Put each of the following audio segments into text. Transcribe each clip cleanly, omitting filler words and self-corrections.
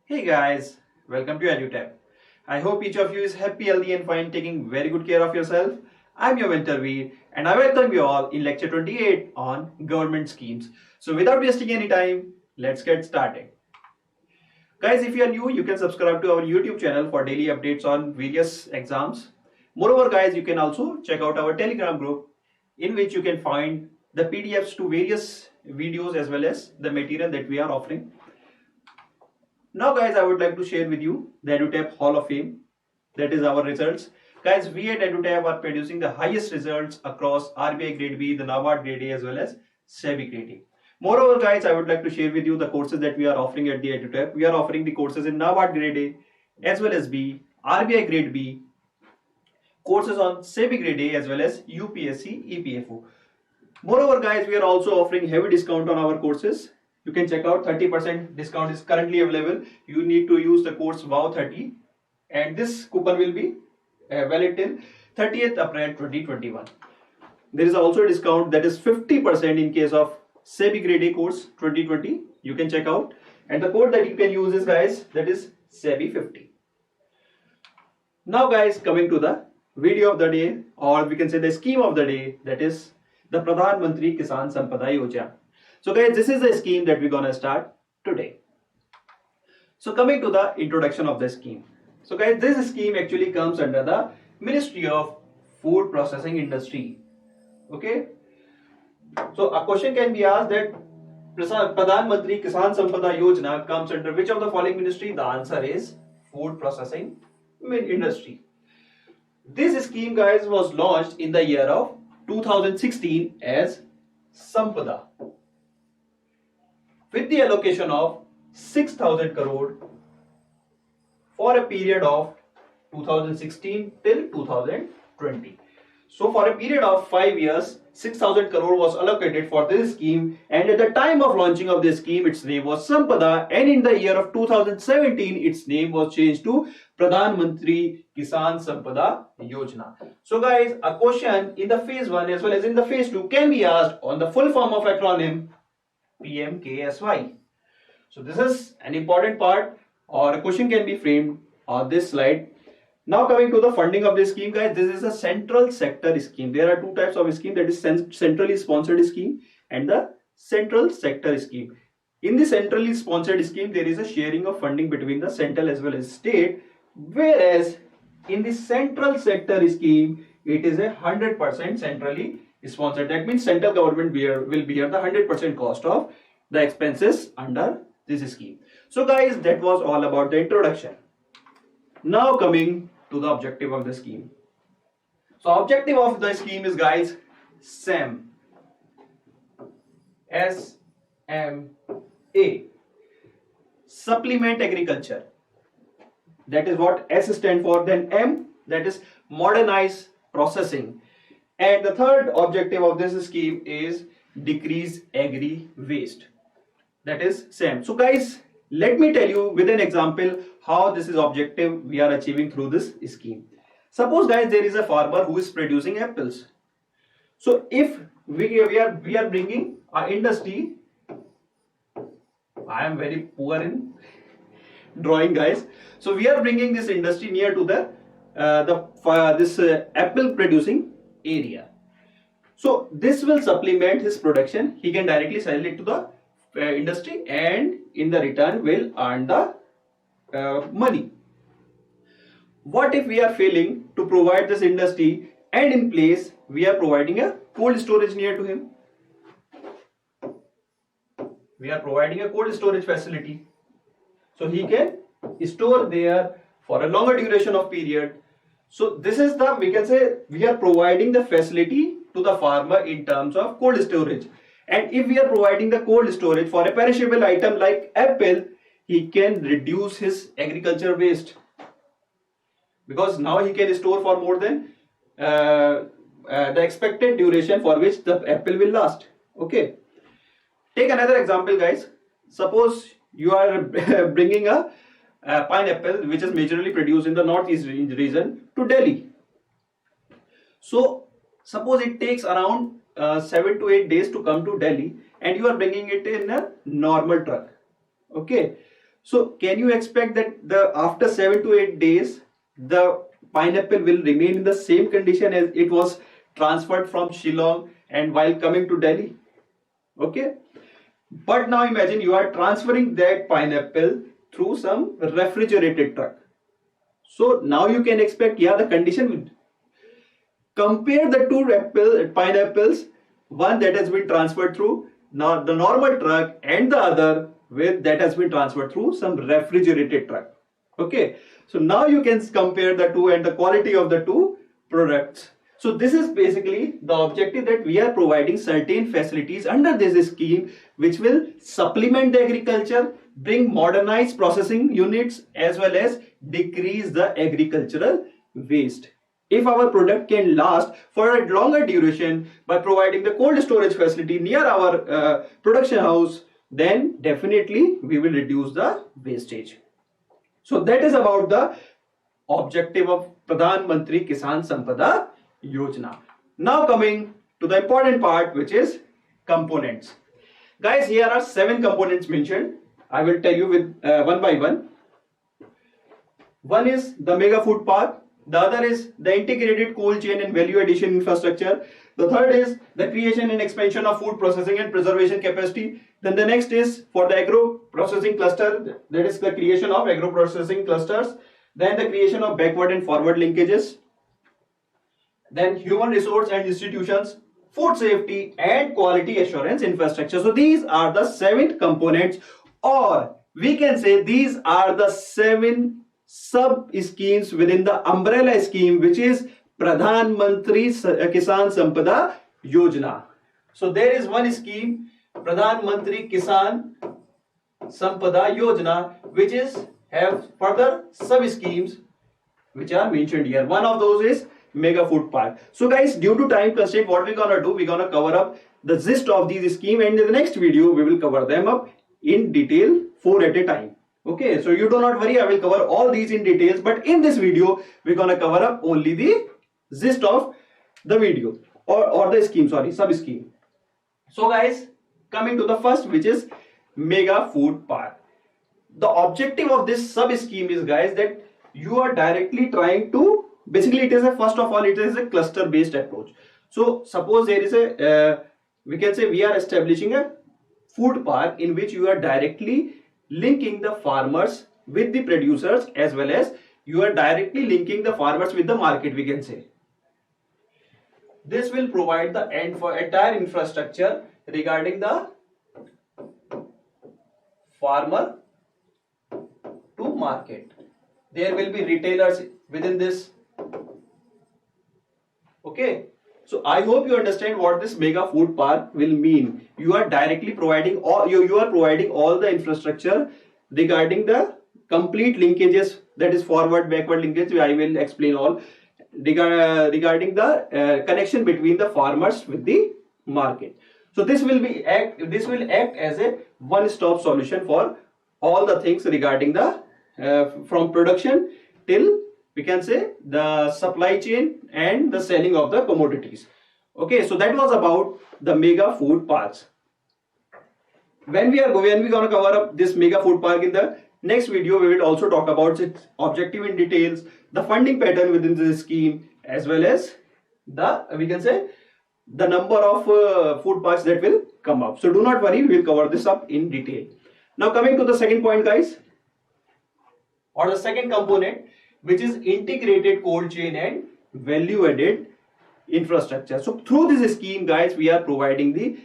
Hey guys, welcome to EduTap. I hope each of you is happy, healthy and fine, taking very good care of yourself. I'm your mentor Veer and I welcome you all in lecture 28 on government schemes. So without wasting any time, let's get started. Guys, if you are new, you can subscribe to our YouTube channel for daily updates on various exams. Moreover guys, you can also check out our Telegram group in which you can find the PDFs to various videos as well as the material that we are offering. Now guys, I would like to share with you the EduTap Hall of Fame. That is our results. Guys, we at EduTap are producing the highest results across RBI Grade B, the NABARD Gr A as well as SEBI Grade A. Moreover guys, I would like to share with you the courses that we are offering at the EduTap. We are offering the courses in NABARD Grade A as well as B, RBI Grade B, courses on SEBI Grade A as well as UPSC EPFO. Moreover guys, we are also offering heavy discount on our courses. You can check out 30% discount is currently available. You need to use the course WOW30 and this coupon will be valid till 30th April 2021. There is also a discount that is 50% in case of SEBI Grade A course 2020. You can check out and the code that you can use is guys, that is SEBI50. Now guys, coming to the video of the day, or we can say the scheme of the day, that is the Pradhan Mantri Kisan Sampada Yojana. So guys, this is the scheme that we're gonna start today. So coming to the introduction of the scheme. So guys, this scheme actually comes under the Ministry of Food Processing Industry. Okay. So a question can be asked that Pradhan Mantri Kisan Sampada Yojana comes under which of the following ministry? The answer is Food Processing Industry. This scheme guys was launched in the year of 2016 as Sampada, with the allocation of 6,000 crore for a period of 2016 till 2020. So for a period of 5 years, 6,000 crore was allocated for this scheme, and at the time of launching of this scheme, its name was Sampada, and in the year of 2017, its name was changed to Pradhan Mantri Kisan Sampada Yojana. So guys, a question in the phase 1 as well as in the phase 2 can be asked on the full form of acronym PMKSY. So this is an important part, or a question can be framed on this slide. Now coming to the funding of this scheme guys, this is a central sector scheme. There are two types of scheme, that is centrally sponsored scheme and the central sector scheme. In the centrally sponsored scheme, there is a sharing of funding between the central as well as state, whereas in the central sector scheme, it is 100% centrally sponsored. That means central government will bear the 100% cost of the expenses under this scheme. So guys, that was all about the introduction. Now coming to the objective of the scheme. So objective of the scheme is guys SAM, S-M-A, supplement agriculture. That is what S stand for. Then M, that is modernize processing. And the third objective of this scheme is decrease agri waste. That is SAM. So guys, let me tell you with an example how this is objective we are achieving through this scheme. Suppose guys, there is a farmer who is producing apples. So if we are bringing our industry, I am very poor in drawing guys. So we are bringing this industry near to the apple producing area. So this will supplement his production. He can directly sell it to the industry and in the return will earn the money. What if we are failing to provide this industry and in place we are providing a cold storage near to him? We are providing a cold storage facility. So he can store there for a longer duration of period. So this is the, we can say, we are providing the facility to the farmer in terms of cold storage. And if we are providing the cold storage for a perishable item like apple, he can reduce his agriculture waste, because now he can store for more than the expected duration for which the apple will last. Okay. Take another example guys. Suppose you are bringing a pineapple which is majorly produced in the northeast region to Delhi. So suppose it takes around 7 to 8 days to come to Delhi and you are bringing it in a normal truck. Okay. So can you expect that after 7 to 8 days the pineapple will remain in the same condition as it was transferred from Shillong and while coming to Delhi? Okay. But now imagine you are transferring that pineapple through some refrigerated truck. So now you can expect, yeah, the condition will compare the two pineapples, one that has been transferred through the normal truck and the other with that has been transferred through some refrigerated truck. Okay, so now you can compare the two and the quality of the two products. So this is basically the objective, that we are providing certain facilities under this scheme which will supplement the agriculture, bring modernized processing units as well as decrease the agricultural waste. If our product can last for a longer duration by providing the cold storage facility near our production house, then definitely we will reduce the wastage. So that is about the objective of Pradhan Mantri Kisan Sampada Yojana. Now coming to the important part, which is components. Guys, here are 7 components mentioned. I will tell you with one by one. One is the mega food park. The other is the integrated cold chain and value addition infrastructure. The third is the creation and expansion of food processing and preservation capacity. Then the next is for the agro processing cluster, that is the creation of agro processing clusters. Then the creation of backward and forward linkages. Then human resource and institutions, food safety and quality assurance infrastructure. So these are the 7 components, or we can say these are the 7 sub schemes within the umbrella scheme, which is Pradhan Mantri Kisan Sampada Yojana. So there is one scheme, Pradhan Mantri Kisan Sampada Yojana, which is have further sub schemes which are mentioned here. One of those is mega food park. So guys, due to time constraint, what we're gonna do, we're gonna cover up the gist of these scheme, and in the next video we will cover them up in detail, 4 at a time. Okay, so you do not worry, I will cover all these in details, but in this video we're gonna cover up only the gist of the video or the scheme, sorry, sub scheme. So guys, coming to the first, which is mega food park. The objective of this sub scheme is, guys, that you are directly trying to, basically it is a, first of all, it is a cluster based approach. So suppose there is a we can say we are establishing a food park in which you are directly linking the farmers with the producers, as well as you are directly linking the farmers with the market, we can say. This will provide the end for entire infrastructure regarding the farmer to market. There will be retailers within this. Okay, so I hope you understand what this mega food park will mean. You are directly providing all you are providing all the infrastructure regarding the complete linkages, that is forward backward linkage. I will explain all regarding the connection between the farmers with the market. So this will act as a one-stop solution for all the things regarding the from production till, we can say, the supply chain and the selling of the commodities. Okay, so that was about the mega food parks. When we gonna cover up this mega food park in the next video, we will also talk about its objective in details, the funding pattern within this scheme, as well as the, we can say, the number of food parks that will come up. So do not worry, we will cover this up in detail. Now coming to the second point, guys, or the second component, which is integrated cold chain and value added infrastructure. So through this scheme, guys, we are providing the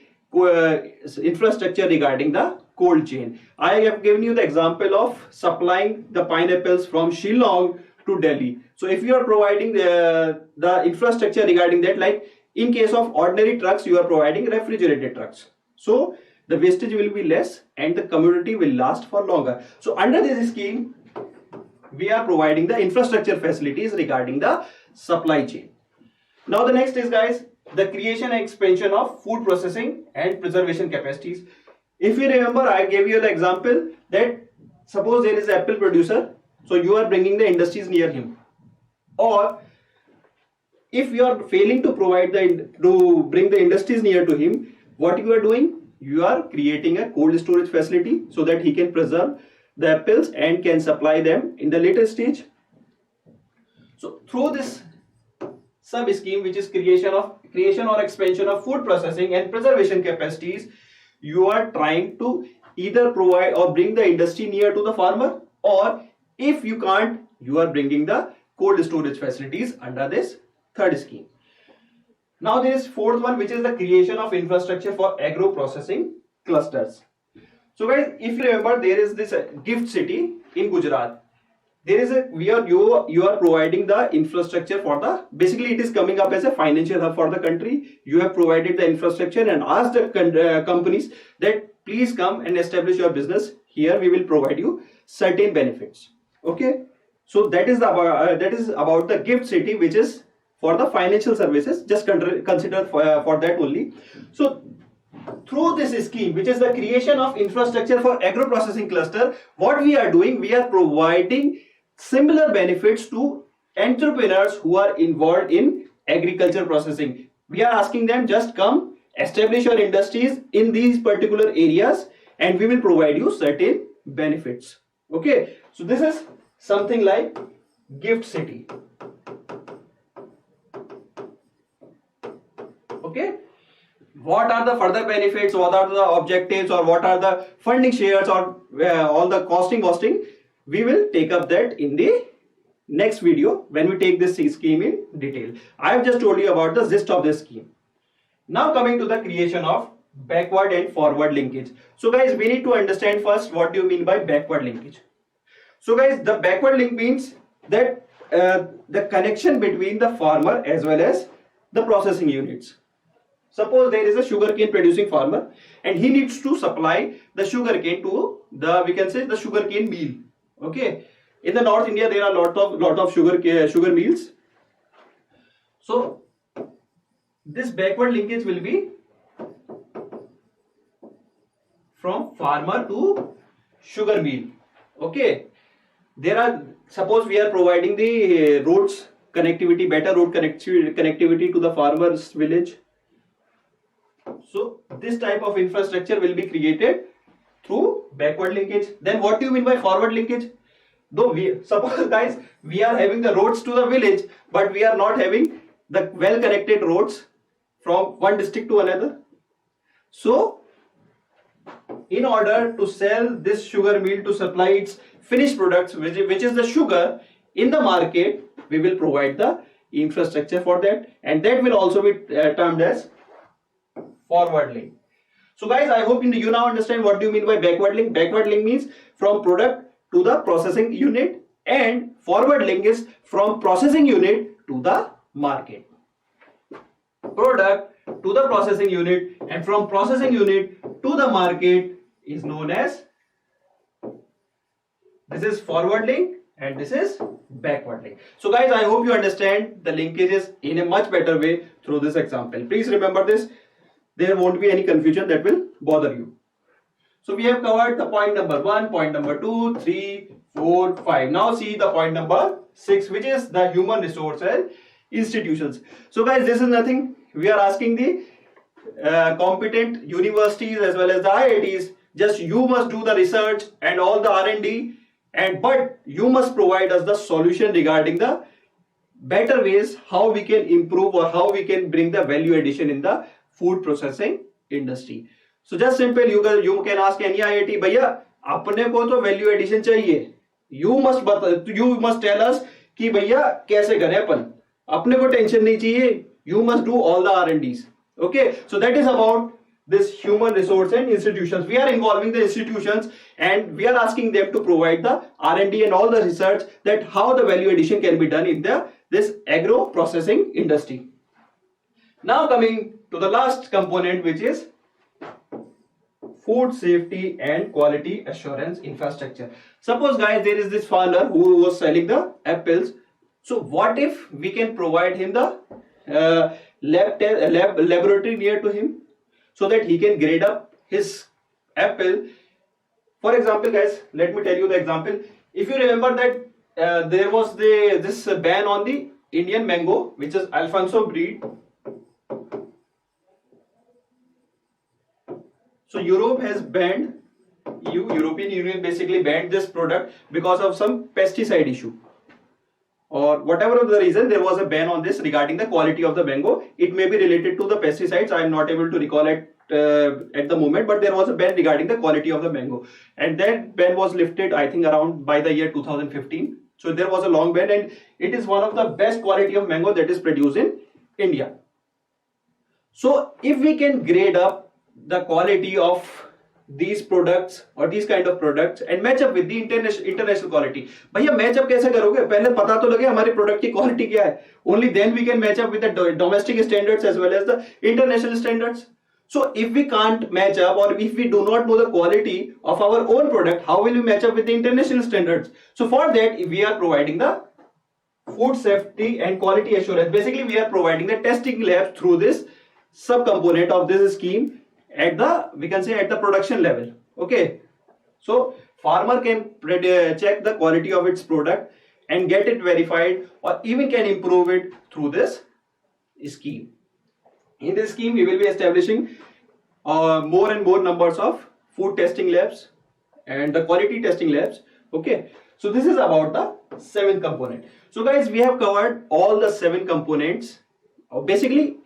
infrastructure regarding the cold chain. I have given you the example of supplying the pineapples from Shillong to Delhi. So if you are providing the infrastructure regarding that, like in case of ordinary trucks, you are providing refrigerated trucks. So the wastage will be less and the commodity will last for longer. So under this scheme, we are providing the infrastructure facilities regarding the supply chain. Now the next is, guys, the creation and expansion of food processing and preservation capacities. If you remember, I gave you the example that suppose there is an apple producer, so you are bringing the industries near him, or if you are failing to provide to bring the industries near to him, what you are doing? You are creating a cold storage facility so that he can preserve the apples and can supply them in the later stage. So through this sub scheme, which is creation or expansion of food processing and preservation capacities, you are trying to either provide or bring the industry near to the farmer, or if you can't, you are bringing the cold storage facilities under this third scheme. Now there is fourth one, which is the creation of infrastructure for agro processing clusters. So guys, if you remember, there is this gift city in Gujarat. There is you are providing the infrastructure for the, basically it is coming up as a financial hub for the country. You have provided the infrastructure and asked the companies that please come and establish your business here. We will provide you certain benefits. Okay, so that is about the gift city, which is for the financial services. Just consider for that only. So through this scheme, which is the creation of infrastructure for agro processing cluster, what we are doing, we are providing similar benefits to entrepreneurs who are involved in agriculture processing. We are asking them, just come, establish your industries in these particular areas, and we will provide you certain benefits. Okay, so this is something like gift city. Okay, what are the further benefits, what are the objectives, or what are the funding shares, or all the costing, we will take up that in the next video when we take this scheme in detail. I have just told you about the gist of this scheme. Now coming to the creation of backward and forward linkage. So guys, we need to understand first what do you mean by backward linkage. So guys, the backward link means that the connection between the farmer as well as the processing units. Suppose there is a sugarcane producing farmer and he needs to supply the sugarcane to the, we can say, the sugarcane meal. Okay, in the North India there are lot of sugar mills. So this backward linkage will be from farmer to sugar mill. Okay, there are, suppose we are providing the roads connectivity, better road connectivity to the farmer's village. So this type of infrastructure will be created through backward linkage. Then what do you mean by forward linkage? Though suppose guys, we are having the roads to the village, but we are not having the well connected roads from one district to another. So in order to sell this sugar mill to supply its finished products, which is the sugar, in the market, we will provide the infrastructure for that, and that will also be termed as forward link. So guys, I hope you now understand what do you mean by backward link. Backward link means from product to the processing unit, and forward link is from processing unit to the market. Product to the processing unit and from processing unit to the market is known as, this is forward link and this is backward link. So guys, I hope you understand the linkages in a much better way through this example. Please remember this. There won't be any confusion that will bother you. So we have covered the point number 1, point number 2, 3, 4, 5. Now see the point number 6, which is the human resource and institutions. So guys, this is nothing. We are asking the competent universities as well as the IITs, just you must do the research and all the R&D, but you must provide us the solution regarding the better ways how we can improve or how we can bring the value addition in the food processing industry. So just simple, you can ask any IIT, भैया अपने को तो value addition चाहिए. You must tell us कि भैया कैसे करें अपन. अपने को tension नहीं चाहिए. You must do all the R&Ds. Okay, so that is about this human resource and institutions. We are involving the institutions and we are asking them to provide the R&D and all the research that how the value addition can be done in this agro processing industry. Now coming to the last component, which is food safety and quality assurance infrastructure. Suppose guys, there is this farmer who was selling the apples. So what if we can provide him the laboratory near to him so that he can grade up his apple. For example guys, let me tell you the example. If you remember that there was this ban on the Indian mango, which is Alfonso breed. So Europe has banned European Union basically banned this product because of some pesticide issue, or whatever the reason, there was a ban on this regarding the quality of the mango. It may be related to the pesticides. I am not able to recall it at the moment, but there was a ban regarding the quality of the mango, and that ban was lifted, I think, around by the year 2015. So there was a long ban, and it is one of the best quality of mango that is produced in India. So if we can grade up the quality of these products or these kind of products and match up with the international quality, भैया match up कैसे करोगे? पहले पता तो लगे हमारे product की quality क्या है. Only then we can match up with the domestic standards as well as the international standards. So if we can't match up, or if we do not know the quality of our own product, how will we match up with the international standards? So for that, we are providing the food safety and quality assurance. Basically, we are providing the testing labs through this subcomponent of this scheme at the, we can say, at the production level. Okay, so farmer can check the quality of its product and get it verified, or even can improve it through this scheme. In this scheme, we will be establishing more and more numbers of food testing labs and the quality testing labs. Okay, so this is about the 7th component. So guys, we have covered all the 7 components. Basically,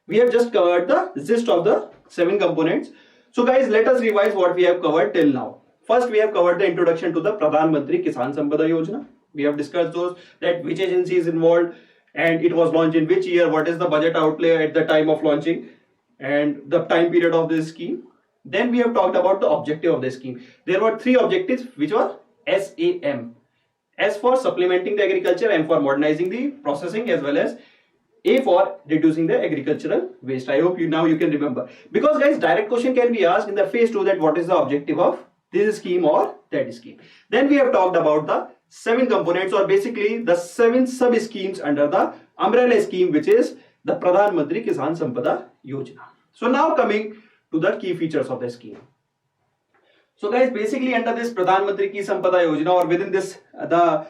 we have just covered the gist of the 7 components. So guys, let us revise what we have covered till now. First, we have covered the introduction to the Pradhan Mantri Kisan Sampada Yojana. We have discussed those, that which agency is involved, and it was launched in which year, what is the budget outlay at the time of launching, and the time period of this scheme. Then we have talked about the objective of the scheme. There were 3 objectives, which were SAM. S for supplementing the agriculture, M for modernizing the processing, as well as A for reducing the agricultural waste. I hope you can remember. Because guys, direct question can be asked in the phase 2, that what is the objective of this scheme or that scheme. Then we have talked about the 7 components, or basically the 7 sub schemes under the umbrella scheme, which is the Pradhan Mantri Kisan Sampada Yojana. So now coming to the key features of the scheme. So guys, basically under this Pradhan Mantri Kisan Sampada Yojana, or within this the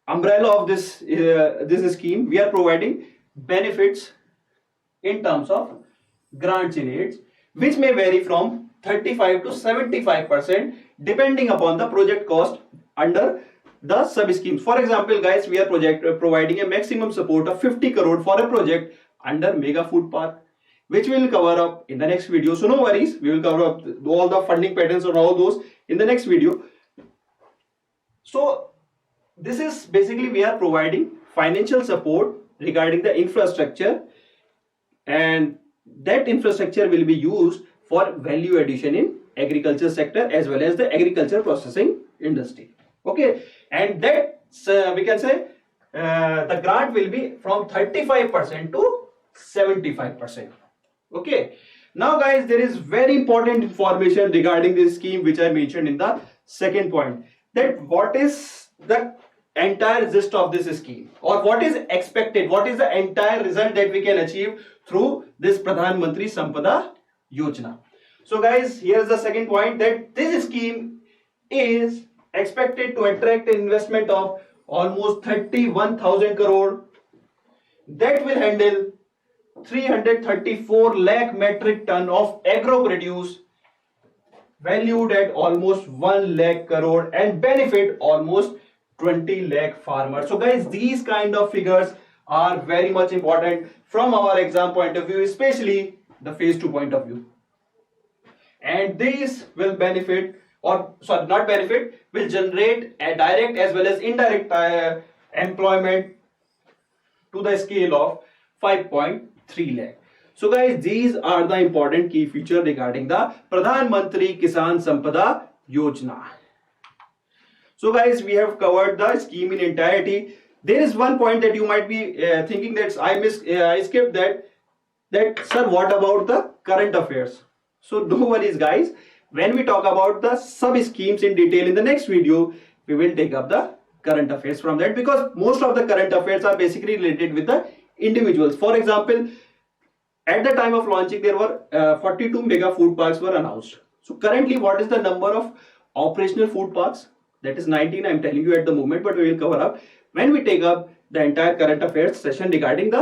umbrella of this scheme, we are providing benefits in terms of grants in aids, which may vary from 35 to 75% depending upon the project cost under the sub schemes. For example, guys, we are providing a maximum support of 50 crore for a project under Mega Food Park, which we will cover up in the next video. So no worries, we will cover up all the funding patterns and all those in the next video. So this is basically, we are providing financial support regarding the infrastructure, and that infrastructure will be used for value addition in agriculture sector as well as the agriculture processing industry. Okay, and that we can say the grant will be from 35% to 75%. Okay, now guys, there is very important information regarding this scheme which I mentioned in the second point, that what is the entire gist of this scheme, or what is expected, what is the entire result that we can achieve through this Pradhan Mantri Sampada Yojana. So guys, here is the second point, that this scheme is expected to attract an investment of almost 31,000 crore that will handle 334 lakh metric ton of agro produce valued at almost 1 lakh crore and benefit almost 20 lakh farmers. So guys, these kind of figures are very much important from our exam point of view, especially the phase 2 point of view. And these will benefit, or sorry, not benefit, will generate a direct as well as indirect employment to the scale of 5.3 lakh. So guys, these are the important key features regarding the Pradhan Mantri Kisan Sampada Yojana. So guys, we have covered the scheme in entirety. There is one point that you might be thinking that I skipped that sir, what about the current affairs? So no worries guys, when we talk about the sub schemes in detail in the next video, we will take up the current affairs from that, because most of the current affairs are basically related with the individuals. For example, at the time of launching, there were 42 mega food parks were announced. So currently, what is the number of operational food parks? That is 19, I am telling you at the moment, but we will cover up when we take up the entire current affairs session regarding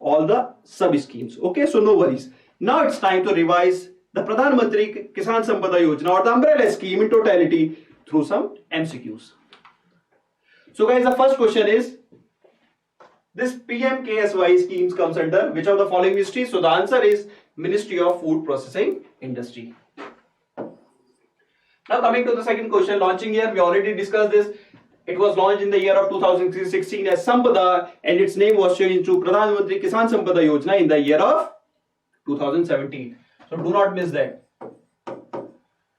all the sub schemes. Okay, so no worries. Now it's time to revise the Pradhan Mantri Kisan Sampada Yojana or the umbrella scheme in totality through some MCQs. So guys, the first question is, this PMKSY schemes comes under which of the following ministries? So the answer is Ministry of Food Processing Industry. Now coming to the second question, launching year, we already discussed this. It was launched in the year of 2016 as Sampada, and its name was changed to Pradhan Mantri Kisan Sampada Yojana in the year of 2017. So do not miss that.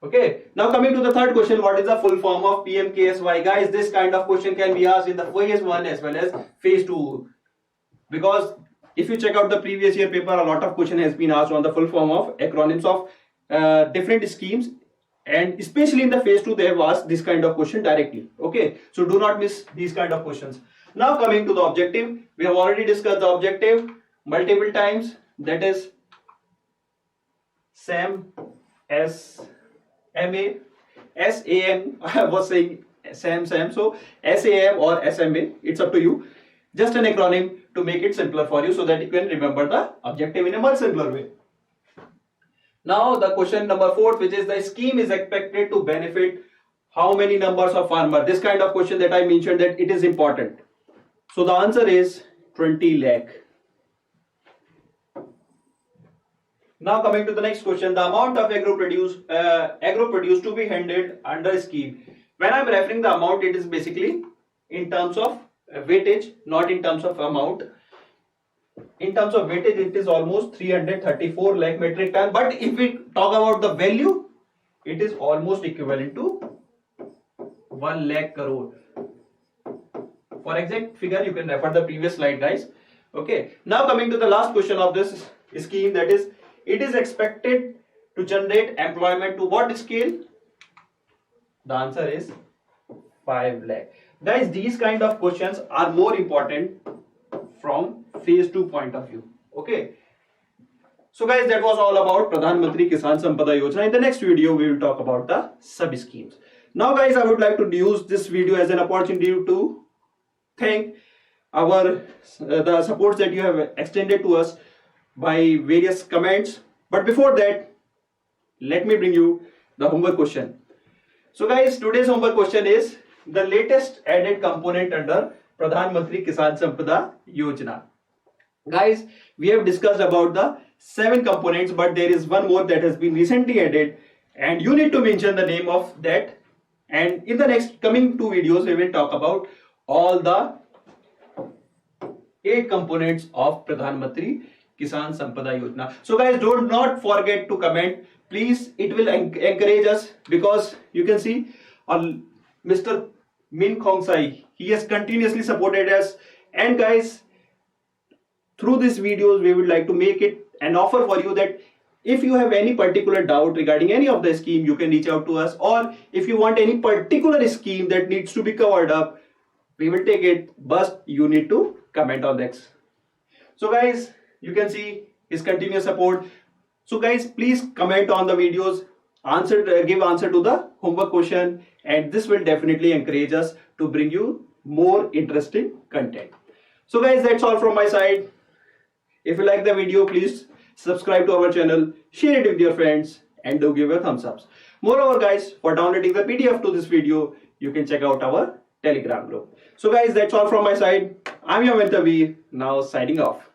Okay. Now coming to the third question, what is the full form of PMKSY? Guys, this kind of question can be asked in the phase 1 as well as phase 2. Because if you check out the previous year paper, a lot of question has been asked on the full form of acronyms of different schemes. And especially in the phase 2, they have asked this kind of question directly. Okay. So do not miss these kind of questions. Now coming to the objective, we have already discussed the objective multiple times. That is SAM, SMA, SAM. I was saying SAM. So SAM or SMA, it's up to you. Just an acronym to make it simpler for you so that you can remember the objective in a much simpler way. Now the question number 4, which is the scheme is expected to benefit how many numbers of farmers? This kind of question that I mentioned that it is important. So the answer is 20 lakh. Now coming to the next question, the amount of agro produce to be handled under scheme. When I am referring the amount, it is basically in terms of weightage, not in terms of amount. In terms of weightage, it is almost 334 lakh metric ton. But if we talk about the value, it is almost equivalent to 1 lakh crore. For exact figure, you can refer the previous slide, guys. Okay. Now coming to the last question of this scheme, that is, it is expected to generate employment to what scale? The answer is 5 lakh. Guys, these kind of questions are more important from phase 2 point of view. Okay. So guys, that was all about Pradhan Mantri Kisan Sampada Yojana. In the next video, we will talk about the sub schemes. Now guys, I would like to use this video as an opportunity to thank the supports that you have extended to us by various comments. But before that, let me bring you the homework question. So guys, today's homework question is the latest added component under Pradhan Mantri Kisan Sampada Yojana. Guys, we have discussed about the 7 components, but there is one more that has been recently added, and you need to mention the name of that. And in the next coming 2 videos, we will talk about all the 8 components of Pradhan Mantri Kisan Sampada Yojana. So guys, do not forget to comment. Please, it will encourage us, because you can see Mr. Min Khongsai, he has continuously supported us. And guys, through these videos, we would like to make it an offer for you that if you have any particular doubt regarding any of the scheme, you can reach out to us. Or if you want any particular scheme that needs to be covered up, we will take it, but you need to comment on that. So guys, you can see his continuous support. So guys, please comment on the videos, give answer to the homework question, and this will definitely encourage us to bring you more interesting content. So guys, that's all from my side. If you like the video, please subscribe to our channel, share it with your friends, and do give a thumbs up. Moreover guys, for downloading the PDF to this video, you can check out our Telegram group. So guys, that's all from my side. I'm your mentor V, now signing off.